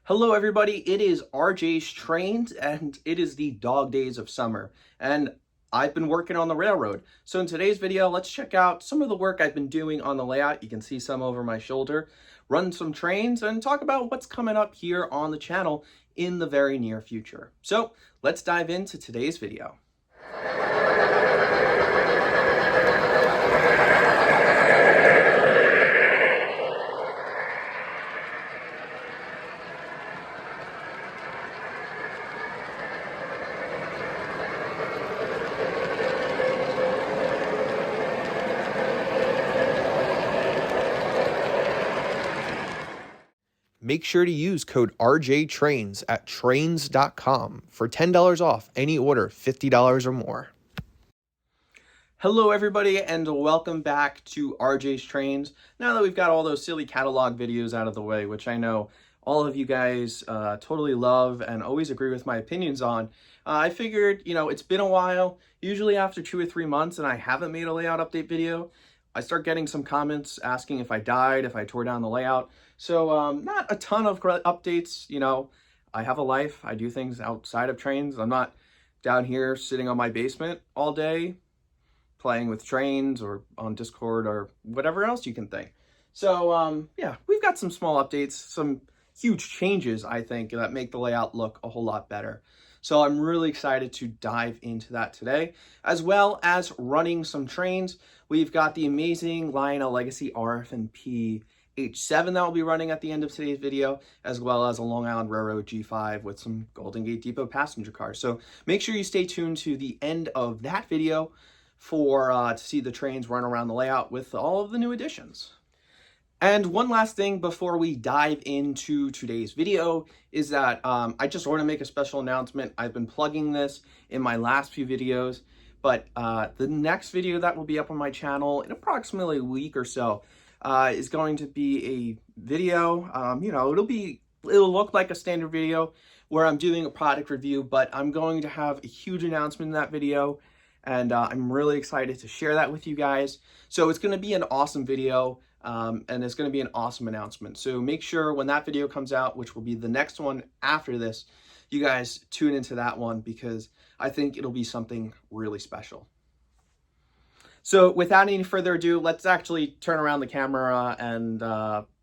Hello everybody, it is RJ's Trains and it is the dog days of summer and I've been working on the railroad. So in today's video, let's check out some of the work I've been doing on the layout. You can see some over my shoulder, run some trains and talk about what's coming up here on the channel in the very near future. So let's dive into today's video. Make sure to use code RJTRAINS at trains.com for $10 off any order $50 or more. Hello everybody and welcome back to RJ's Trains. Now that we've got all those silly catalog videos out of the way, which I know all of you guys totally love and always agree with my opinions on, I figured, it's been a while, usually after 2 or 3 months, and I haven't made a layout update video. I start getting some comments asking if I died, if I tore down the layout. So not a ton of updates. I have a life. I do things outside of trains. I'm not down here sitting on my basement all day playing with trains or on Discord or whatever else you can think. So yeah, we've got some small updates, some huge changes, I think, that make the layout look a whole lot better. So I'm really excited to dive into that today, as well as running some trains. We've got the amazing Lionel Legacy RF&P H7 that will be running at the end of today's video, as well as a Long Island Railroad G5 with some Golden Gate Depot passenger cars. So make sure you stay tuned to the end of that video for to see the trains run around the layout with all of the new additions. And one last thing before we dive into today's video is that I just want to make a special announcement. I've been plugging this in my last few videos, but the next video that will be up on my channel in approximately a week or so is going to be a video. It'll look like a standard video where I'm doing a product review, but I'm going to have a huge announcement in that video, and I'm really excited to share that with you guys. So it's going to be an awesome video. And it's going to be an awesome announcement. So make sure when that video comes out, which will be the next one after this, you guys tune into that one because I think it'll be something really special. So without any further ado, let's actually turn around the camera and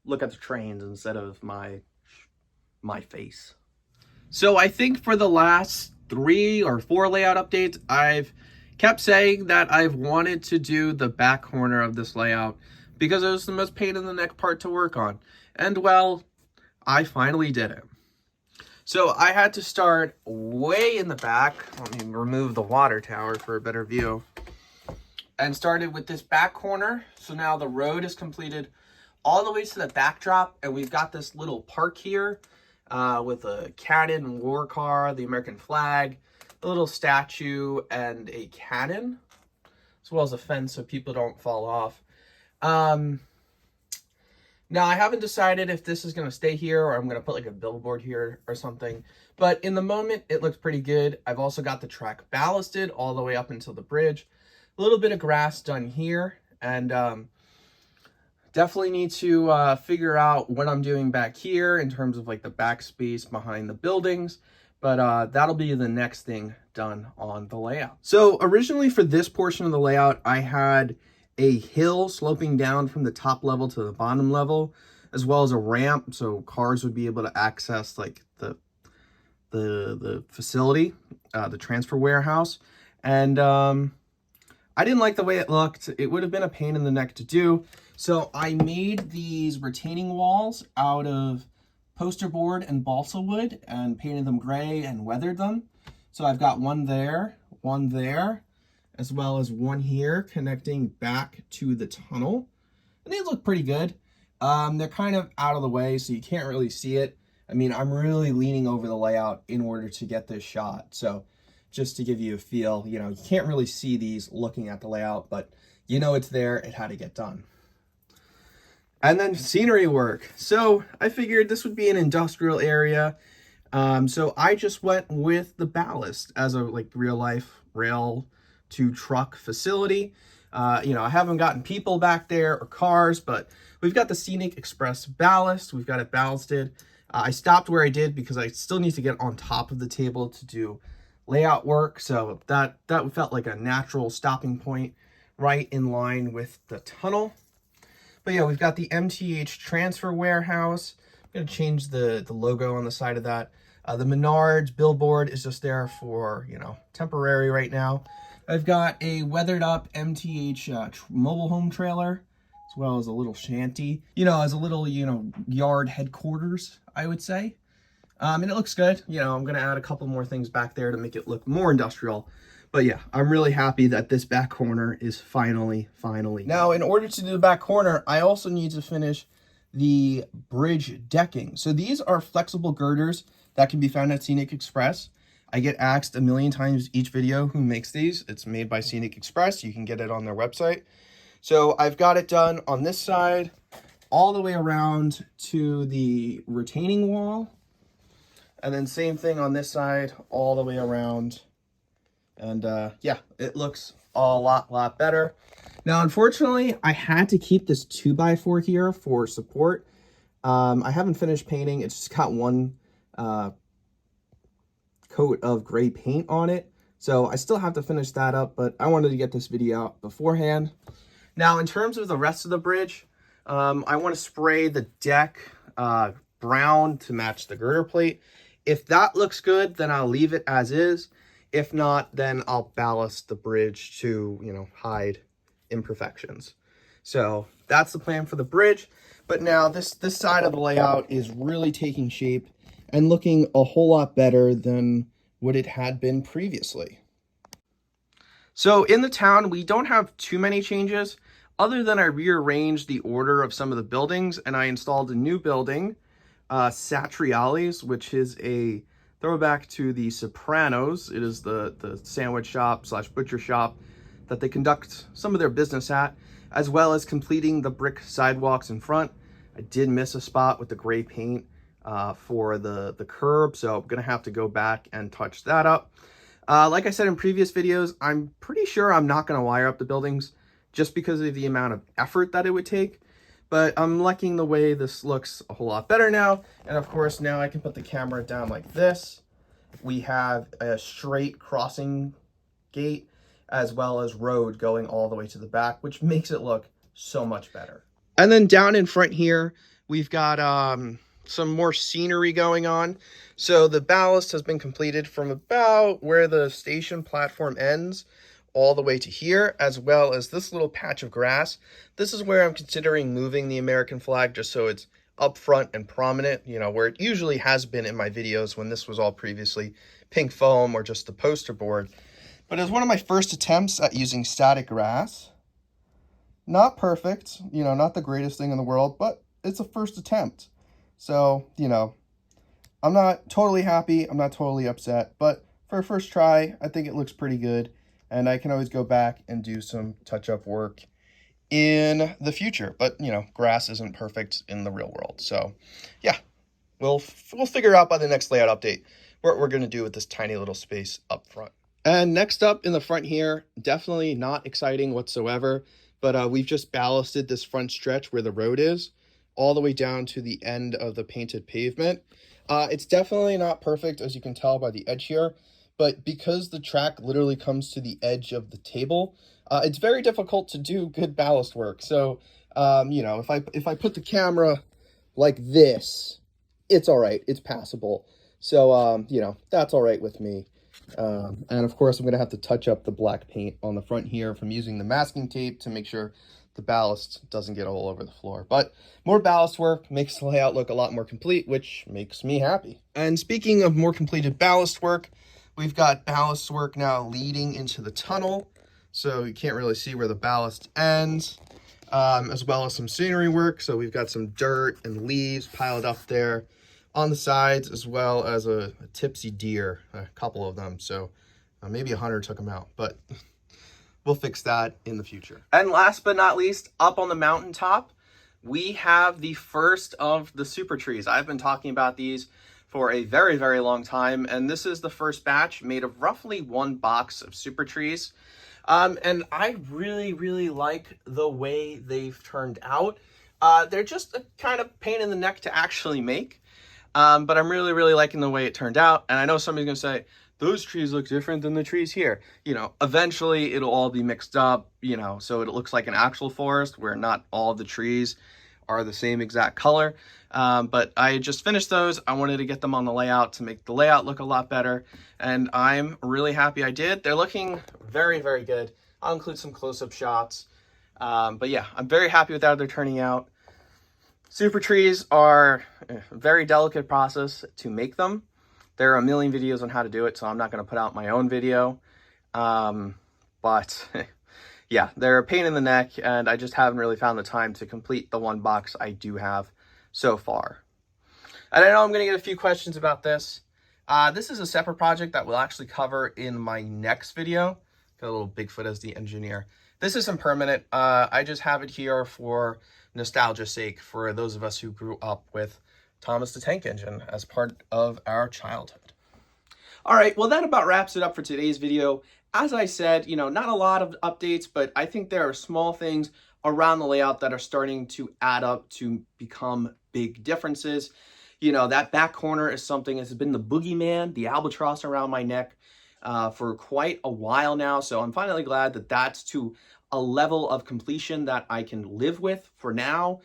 look at the trains instead of my face. So I think for the last 3 or 4 layout updates, I've kept saying that I've wanted to do the back corner of this layout because it was the most pain in the neck part to work on. And well, I finally did it. So I had to start way in the back. Let me remove the water tower for a better view. And started with this back corner. So now the road is completed all the way to the backdrop. And we've got this little park here with a cannon war car, the American flag, a little statue, and a cannon, as well as a fence so people don't fall off. Now I haven't decided if this is going to stay here or I'm going to put like a billboard here or something, but in the moment it looks pretty good. I've also got the track ballasted all the way up until the bridge, a little bit of grass done here, and definitely need to figure out what I'm doing back here in terms of like the back space behind the buildings, but that'll be the next thing done on the layout. So originally for this portion of the layout, I had a hill sloping down from the top level to the bottom level, as well as a ramp so cars would be able to access like the facility, the transfer warehouse. And I didn't like the way it looked. It would have been a pain in the neck to do. So I made these retaining walls out of poster board and balsa wood and painted them gray and weathered them. So I've got one there, as well as one here connecting back to the tunnel. And these look pretty good. They're kind of out of the way, so you can't really see it. I mean, I'm really leaning over the layout in order to get this shot. So just to give you a feel, you can't really see these looking at the layout, but it's there, it had to get done. And then scenery work. So I figured this would be an industrial area. So I just went with the ballast as a real life rail to truck facility. I haven't gotten people back there or cars, but we've got the Scenic Express ballast. We've got it ballasted. I stopped where I did because I still need to get on top of the table to do layout work. So that felt like a natural stopping point right in line with the tunnel. But yeah, we've got the MTH transfer warehouse. I'm going to change the logo on the side of that. The Menards billboard is just there for, you know, temporary right now. I've got a weathered up MTH mobile home trailer, as well as a little shanty, you know, as a little, you know, yard headquarters, I would say. And it looks good. You know, I'm going to add a couple more things back there to make it look more industrial. But yeah, I'm really happy that this back corner is finally. Now, in order to do the back corner, I also need to finish the bridge decking. So these are flexible girders that can be found at Scenic Express. I get asked a million times each video who makes these. It's made by Scenic Express. You can get it on their website. So I've got it done on this side, all the way around to the retaining wall. And then same thing on this side, all the way around. And yeah, it looks a lot better. Now, unfortunately, I had to keep this 2x4 here for support. I haven't finished painting. It's just got one coat of gray paint on it. So I still have to finish that up, but I wanted to get this video out beforehand. Now, in terms of the rest of the bridge, I want to spray the deck brown to match the girder plate. If that looks good, then I'll leave it as is. If not, then I'll ballast the bridge to, you know, hide imperfections. So that's the plan for the bridge. But now this side of the layout is really taking shape and looking a whole lot better than what it had been previously. So in the town, we don't have too many changes other than I rearranged the order of some of the buildings and I installed a new building, Satriali's, which is a throwback to the Sopranos. It is the sandwich shop / butcher shop that they conduct some of their business at, as well as completing the brick sidewalks in front. I did miss a spot with the gray paint for the curb, so I'm gonna have to go back and touch that up. Like I said in previous videos, I'm pretty sure I'm not gonna wire up the buildings just because of the amount of effort that it would take. But I'm liking the way this looks a whole lot better now. And of course, now I can put the camera down like this. We have a straight crossing gate as well as road going all the way to the back, which makes it look so much better. And then down in front here, we've got some more scenery going on. So the ballast has been completed from about where the station platform ends all the way to here, as well as this little patch of grass. This is where I'm considering moving the American flag just so it's up front and prominent, you know, where it usually has been in my videos when this was all previously pink foam or just the poster board. But it was one of my first attempts at using static grass. Not perfect, you know, not the greatest thing in the world, but it's a first attempt. So, you know, I'm not totally happy, I'm not totally upset, but for a first try, I think it looks pretty good. And I can always go back and do some touch-up work in the future. But, you know, grass isn't perfect in the real world. So, yeah, we'll figure out by the next layout update what we're going to do with this tiny little space up front. And next up in the front here, definitely not exciting whatsoever. But we've just ballasted this front stretch where the road is all the way down to the end of the painted pavement. It's definitely not perfect, as you can tell by the edge here. But because the track literally comes to the edge of the table, it's very difficult to do good ballast work. So, you know, if I put the camera like this, it's all right. It's passable. So, you know, that's all right with me. And of course, I'm going to have to touch up the black paint on the front here from using the masking tape to make sure the ballast doesn't get all over the floor. But more ballast work makes the layout look a lot more complete, which makes me happy. And speaking of more completed ballast work, we've got ballast work now leading into the tunnel, so you can't really see where the ballast ends, as well as some scenery work. So we've got some dirt and leaves piled up there on the sides, as well as a tipsy deer, a couple of them. So maybe a hunter took them out, but we'll fix that in the future. And last but not least, up on the mountaintop, we have the first of the super trees. I've been talking about these for a very, very long time. And this is the first batch made of roughly 1 box of super trees. And I really, really like the way they've turned out. They're just a kind of pain in the neck to actually make. But I'm really, really liking the way it turned out. And I know somebody's going to say, those trees look different than the trees here. You know, eventually it'll all be mixed up, you know, so it looks like an actual forest where not all of the trees are the same exact color. But I just finished those. I wanted to get them on the layout to make the layout look a lot better. And I'm really happy I did. They're looking very, very good. I'll include some close-up shots. But yeah, I'm very happy with how they're turning out. Super trees are a very delicate process to make them. There are a million videos on how to do it, so I'm not going to put out my own video. But yeah, they're a pain in the neck, and I just haven't really found the time to complete the one box I do have so far. And I know I'm going to get a few questions about this. This is a separate project that we'll actually cover in my next video. Got a little Bigfoot as the engineer. This isn't permanent. I just have it here for nostalgia's sake, for those of us who grew up with Thomas the Tank Engine as part of our childhood. All right, well, that about wraps it up for today's video. As I said, you know, not a lot of updates, but I think there are small things around the layout that are starting to add up to become big differences. You know, that back corner is something that's been the boogeyman, the albatross around my neck for quite a while now. So I'm finally glad that that's to a level of completion that I can live with for now.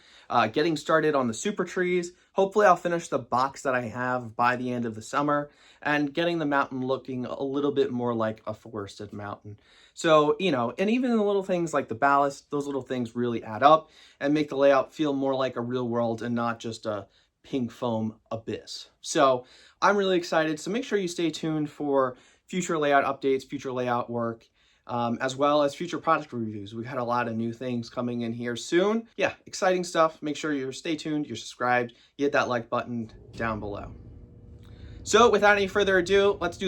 Getting started on the super trees. Hopefully I'll finish the box that I have by the end of the summer and getting the mountain looking a little bit more like a forested mountain. So, you know, and even the little things like the ballast, those little things really add up and make the layout feel more like a real world and not just a pink foam abyss. So I'm really excited. So make sure you stay tuned for future layout updates, future layout work, as well as future product reviews. We've had a lot of new things coming in here soon. Yeah, exciting stuff. Make sure you stay tuned, you're subscribed, you hit that like button down below. So without any further ado, let's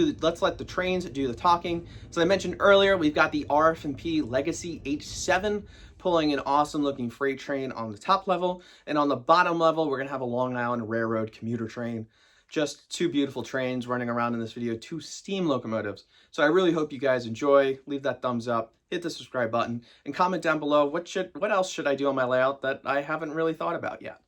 let the trains do the talking. As I mentioned earlier, we've got the RF&P Legacy H7 pulling an awesome looking freight train on the top level. And on the bottom level, we're gonna have a Long Island Railroad commuter train. Just two beautiful trains running around in this video, two steam locomotives. So I really hope you guys enjoy. Leave that thumbs up, hit the subscribe button, and comment down below what else should I do on my layout that I haven't really thought about yet.